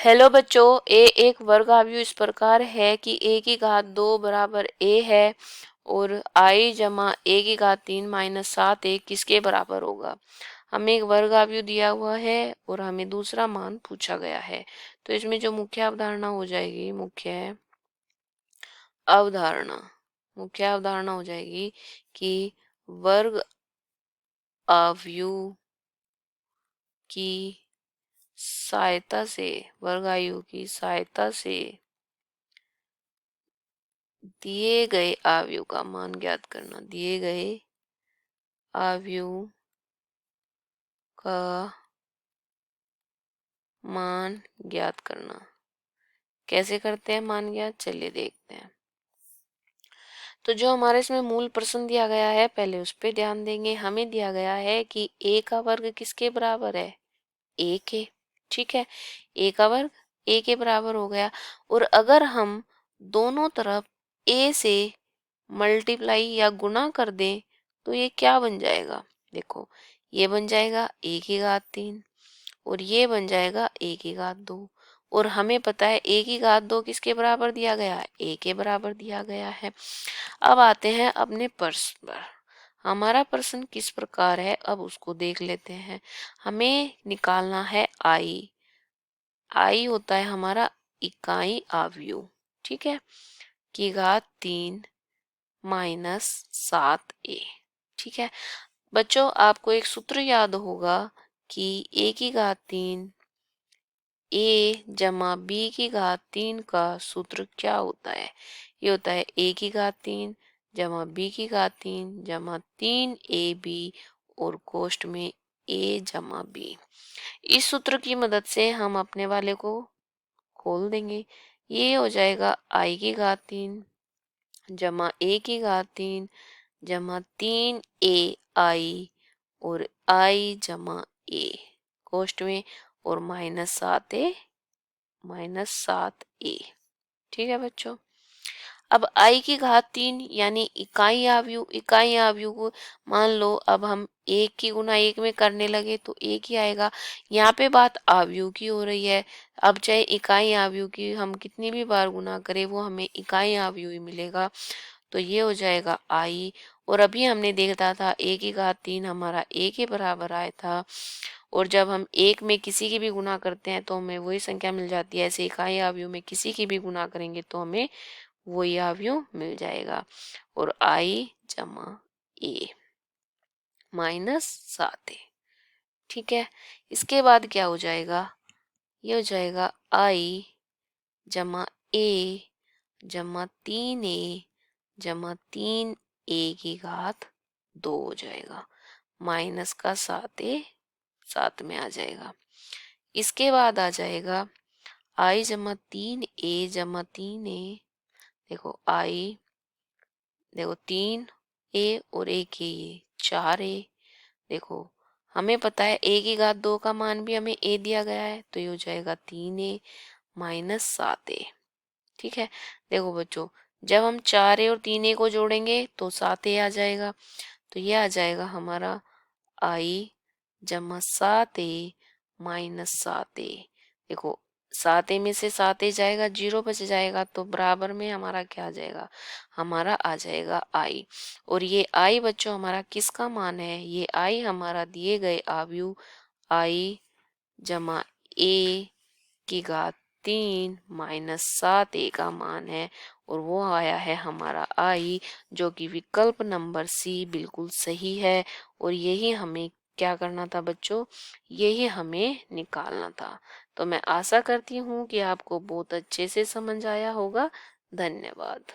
Hello बच्चों, ए एक वर्ग अवयव इस प्रकार है कि ए की घात 2 बराबर ए है और आई जमा ए की घात 3 माइनस 7 ए किसके बराबर होगा। हमें एक वर्ग अवयव दिया हुआ है और हमें दूसरा मान पूछा गया है। तो इसमें जो मुख्य अवधारणा हो जाएगी, मुख्य अवधारणा हो जाएगी कि वर्ग अवयव की वर्ग अवयव की सहायता से दिए गए अवयव का मान ज्ञात करना। दिए गए अवयव का मान ज्ञात करना। कैसे करते हैं मान ज्ञात, चलिए देखते हैं। तो जो हमारे इसमें मूल प्रश्न दिया गया है पहले उस पर ध्यान देंगे। हमें दिया गया है कि ए का वर्ग किसके बराबर है, ए के। ठीक है, ए का वर्ग ए के बराबर हो गया। और अगर हम दोनों तरफ ए से मल्टीप्लाई या गुणा कर दें तो ये क्या बन जाएगा, देखो ये बन जाएगा ए की घात 3 और ये बन जाएगा ए की घात 2। और हमें पता है ए की घात 2 किसके बराबर दिया गया है, ए के बराबर दिया गया है। अब आते हैं अपने प्रश्न पर। हमारा प्रश्न किस प्रकार है अब उसको देख लेते हैं। हमें निकालना है आई। आई होता है हमारा इकाई अवयव, ठीक है, की घात 3 माइनस 7 ए। ठीक है बच्चों, आपको एक सूत्र याद होगा कि ए की घात 3 ए जमा बी की घात 3 का सूत्र क्या होता है। ये होता है ए की घात 3 जमा बी की घात 3 जमा 3ab और कोष्ठ में ए जमा बी। इस सूत्र की मदद से हम अपने वाले को खोल देंगे। ये हो जाएगा आई की घात 3 जमा ए की घात 3 जमा 3a आई और आई जमा ए कोष्ठ में और माइनस 7a। ठीक है बच्चों, अब आई की घात 3 यानी इकाई अवयव को मान लो अब हम एक की गुना एक में करने लगे तो एक ही आएगा। यहाँ पे बात अवयव की हो रही है। अब चाहे इकाई अवयव की हम कितनी भी बार गुना करें वो हमें इकाई अवयव ही मिलेगा। तो ये हो जाएगा आई। और अभी हमने देखा था ए की घात 3 हमारा ए के बराबर आया था और जब हम एक में किसी की भी गुना करते हैं तो हमें वही संख्या मिल जाती है। ऐसे इकाई अवयव में किसी की भी गुना करेंगे तो हमें वही अवयव मिल जाएगा। और आई जमा ए माइनस 7 ए। ठीक है, इसके बाद क्या हो जाएगा, ये हो जाएगा आई जमा ए जमा 3a जमा 3a की घात 2 हो जाएगा। माइनस का 7a 7 में आ जाएगा। इसके बाद आ जाएगा आई जमा 3a जमा 3a। देखो आई, देखो 3a और a के ये 4a। देखो हमें पता है a की घात 2 का मान भी हमें a दिया गया है तो ये हो जाएगा 3a माइनस 7a। ठीक है, देखो बच्चों जब हम 4a और 3a को जोड़ेंगे तो 7a आ जाएगा। तो ये आ जाएगा हमारा आई जमा 7a माइनस 7a। देखो 7a में से 7a जाएगा, 0 बच जाएगा तो बराबर में हमारा क्या आ जाएगा, हमारा आ जाएगा आई। और ये आई बच्चों हमारा किसका मान है, ये आई हमारा दिए गए अवयव आई जमा ए की घात 3 माइनस 7a का मान है। और वो आया है हमारा आई, जो कि विकल्प नंबर सी बिल्कुल सही है। और यही हमें क्या करना था बच्चों, यही हमें निकालना था। तो मैं आशा करती हूँ कि आपको बहुत अच्छे से समझ आया होगा। धन्यवाद।